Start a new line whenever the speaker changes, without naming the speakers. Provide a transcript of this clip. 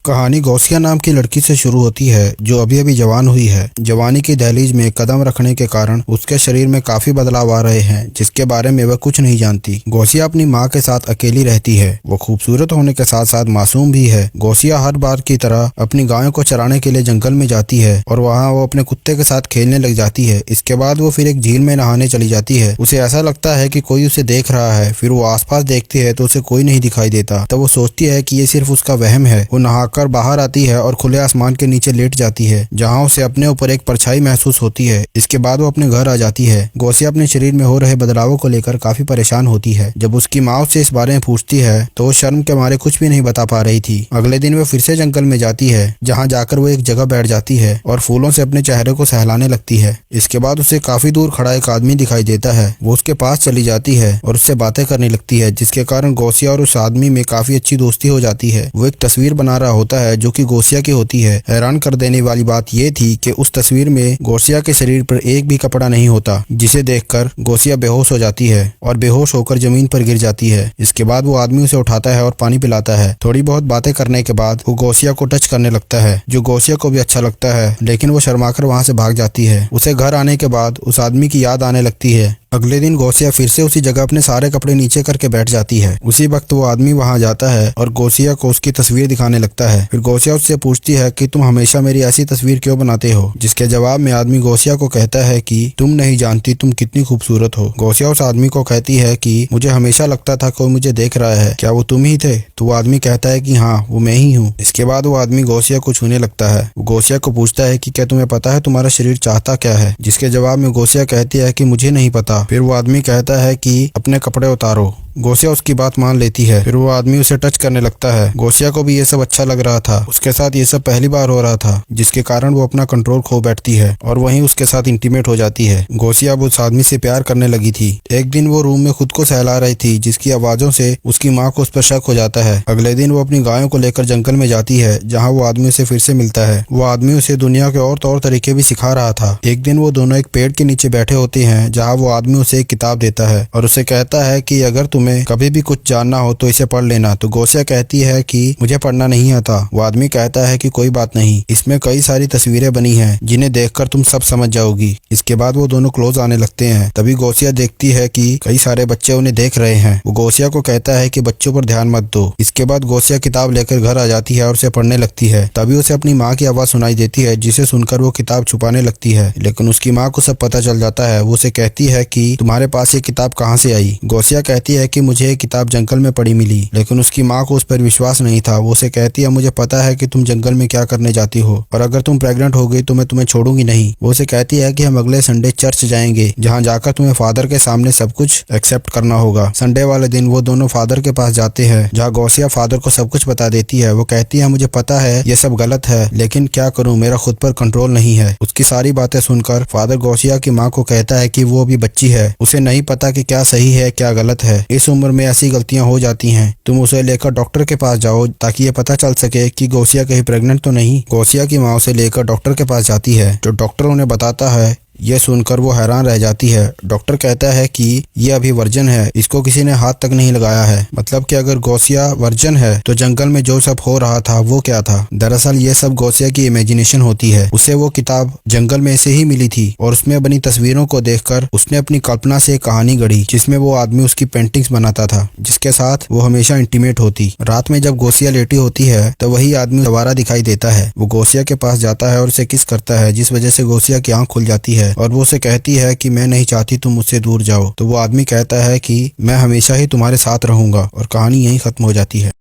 कहानी गौसिया नाम की लड़की से शुरू होती है जो अभी अभी जवान हुई है। जवानी की दहलीज में कदम रखने के कारण उसके शरीर में काफी बदलाव आ रहे हैं जिसके बारे में वह कुछ नहीं जानती। गौसिया अपनी माँ के साथ अकेली रहती है। वो खूबसूरत होने के साथ साथ मासूम भी है। गौसिया हर बार की तरह अपनी गायों को चराने के लिए जंगल में जाती है और वहाँ वो अपने कुत्ते के साथ खेलने लग जाती है। इसके बाद वो फिर एक झील में नहाने चली जाती है। उसे ऐसा लगता है कि कोई उसे देख रहा है। फिर वो आसपास देखती है तो उसे कोई नहीं दिखाई देता। तब वो सोचती है कि ये सिर्फ उसका वहम है। वो नहाकर बाहर आती है और खुले आसमान के नीचे लेट जाती है जहाँ उसे अपने ऊपर एक परछाई महसूस होती है। इसके बाद वो अपने घर आ जाती है। गौसिया अपने शरीर में हो रहे बदलावों को लेकर काफी परेशान होती है। जब उसकी माँ उससे इस बारे में पूछती है तो वो शर्म के मारे कुछ भी नहीं बता पा रही थी। अगले दिन वो फिर से जंगल में जाती है जहाँ जाकर वो एक जगह बैठ जाती है और फूलों से अपने चेहरे को सहलाने लगती है। इसके बाद उसे काफी दूर खड़ा एक आदमी दिखाई देता है। वो उसके पास चली जाती है और उससे बातें करने लगती है जिसके कारण गौसिया और उस आदमी में काफी अच्छी दोस्ती हो जाती है। वो एक तस्वीर बना रहा होता है जो कि गौसिया की होती है। हैरान कर देने वाली बात यह थी कि उस तस्वीर में गौसिया के शरीर पर एक भी कपड़ा नहीं होता, जिसे देखकर गौसिया बेहोश हो जाती है और बेहोश होकर जमीन पर गिर जाती है। इसके बाद वो आदमी उसे उठाता है और पानी पिलाता है। थोड़ी बहुत बातें करने के बाद वो गौसिया को टच करने लगता है जो गौसिया को भी अच्छा लगता है, लेकिन वो शर्माकर वहां से भाग जाती है। उसे घर आने के बाद उस आदमी की याद आने लगती है। अगले दिन गौसिया फिर से उसी जगह अपने सारे कपड़े नीचे करके बैठ जाती है। उसी वक्त वो आदमी वहां जाता है और गौसिया को उसकी तस्वीर दिखाने लगता है। फिर गौसिया उससे पूछती है कि तुम हमेशा मेरी ऐसी तस्वीर क्यों बनाते हो, जिसके जवाब में आदमी गौसिया को कहता है कि तुम नहीं जानती तुम कितनी खूबसूरत हो। गौसिया उस आदमी को कहती है कि मुझे हमेशा लगता था कोई मुझे देख रहा है, क्या वो तुम ही थे? तो वो आदमी कहता है कि हाँ, वो मैं ही हूँ। इसके बाद वो आदमी गौसिया को छूने लगता है। वो गौसिया को पूछता है कि क्या तुम्हें पता है तुम्हारा शरीर चाहता क्या है, जिसके जवाब में गौसिया कहती है कि मुझे नहीं पता। फिर वो आदमी कहता है कि अपने कपड़े उतारो। गौसिया उसकी बात मान लेती है। फिर वो आदमी उसे टच करने लगता है। गौसिया को भी ये सब अच्छा लग रहा था। उसके साथ ये सब पहली बार हो रहा था, जिसके कारण वो अपना कंट्रोल खो बैठती है और वहीं उसके साथ इंटीमेट हो जाती है। गौसिया अब उस आदमी से प्यार करने लगी थी। एक दिन वो रूम में खुद को सहला रही थी जिसकी आवाजों से उसकी माँ को उस पर शक हो जाता है। अगले दिन वो अपनी गायों को लेकर जंगल में जाती है जहाँ वो आदमी उसे फिर से मिलता है। वो आदमी उसे दुनिया के और तौर तरीके भी सिखा रहा था। एक दिन वो दोनों एक पेड़ के नीचे बैठे होते हैं जहाँ वो आदमी उसे एक किताब देता है और उसे कहता है कि अगर तुम्हें कभी भी कुछ जानना हो तो इसे पढ़ लेना। तो गौसिया कहती है कि मुझे पढ़ना नहीं आता। वो आदमी कहता है कि कोई बात नहीं, इसमें कई सारी तस्वीरें बनी हैं जिन्हें देखकर तुम सब समझ जाओगी। इसके बाद वो दोनों क्लोज आने लगते हैं। तभी गौसिया देखती है कि कई सारे बच्चे उन्हें देख रहे हैं। वो गौसिया को कहता है कि बच्चों पर ध्यान मत दो। इसके बाद गौसिया किताब लेकर घर आ जाती है और उसे पढ़ने लगती है। तभी उसे अपनी माँ की आवाज सुनाई देती है जिसे सुनकर वो किताब छुपाने लगती है, लेकिन उसकी माँ को सब पता चल जाता है। वो उसे कहती है कि तुम्हारे पास ये किताब कहाँ से आई? गौसिया कहती है कि मुझे किताब जंगल में पड़ी मिली, लेकिन उसकी माँ को उस पर विश्वास नहीं था। वो उसे कहती है मुझे पता है कि तुम जंगल में क्या करने जाती हो और अगर तुम प्रेग्नेंट हो गई तो मैं तुम्हें छोड़ूंगी नहीं। वो उसे कहती है कि हम अगले संडे चर्च जाएंगे जहाँ जाकर तुम्हें फादर के सामने सब कुछ एक्सेप्ट करना होगा। संडे वाले दिन वो दोनों फादर के पास जाते हैं जहाँ गौसिया फादर को सब कुछ बता देती है। वो कहती है मुझे पता है ये सब गलत है, लेकिन क्या करूँ, मेरा खुद पर कंट्रोल नहीं है। उसकी सारी बातें सुनकर फादर गौसिया की माँ को कहता है कि वो अभी बच्ची है, उसे नहीं पता कि क्या सही है क्या गलत है। इस उम्र में ऐसी गलतियां हो जाती हैं। तुम उसे लेकर डॉक्टर के पास जाओ ताकि ये पता चल सके कि गौसिया कहीं प्रेग्नेंट तो नहीं। गौसिया की माँ उसे लेकर डॉक्टर के पास जाती है। जो डॉक्टर उन्हें बताता है यह सुनकर वो हैरान रह जाती है। डॉक्टर कहता है कि ये अभी वर्जन है, इसको किसी ने हाथ तक नहीं लगाया है। मतलब कि अगर गौसिया वर्जन है तो जंगल में जो सब हो रहा था वो क्या था? दरअसल ये सब गौसिया की इमेजिनेशन होती है। उसे वो किताब जंगल में से ही मिली थी और उसमें बनी तस्वीरों को देखकर उसने अपनी कल्पना से एक कहानी गढ़ी जिसमें वो आदमी उसकी पेंटिंग्स बनाता था, जिसके साथ वो हमेशा इंटीमेट होती। रात में जब गौसिया लेटी होती है तो वही आदमी दोबारा दिखाई देता है। वो गौसिया के पास जाता है और उसे किस करता है, जिस वजह से गौसिया की आंख खुल जाती है और वो उसे कहती है कि मैं नहीं चाहती तुम मुझसे दूर जाओ। तो वो आदमी कहता है कि मैं हमेशा ही तुम्हारे साथ रहूंगा और कहानी यहीं खत्म हो जाती है।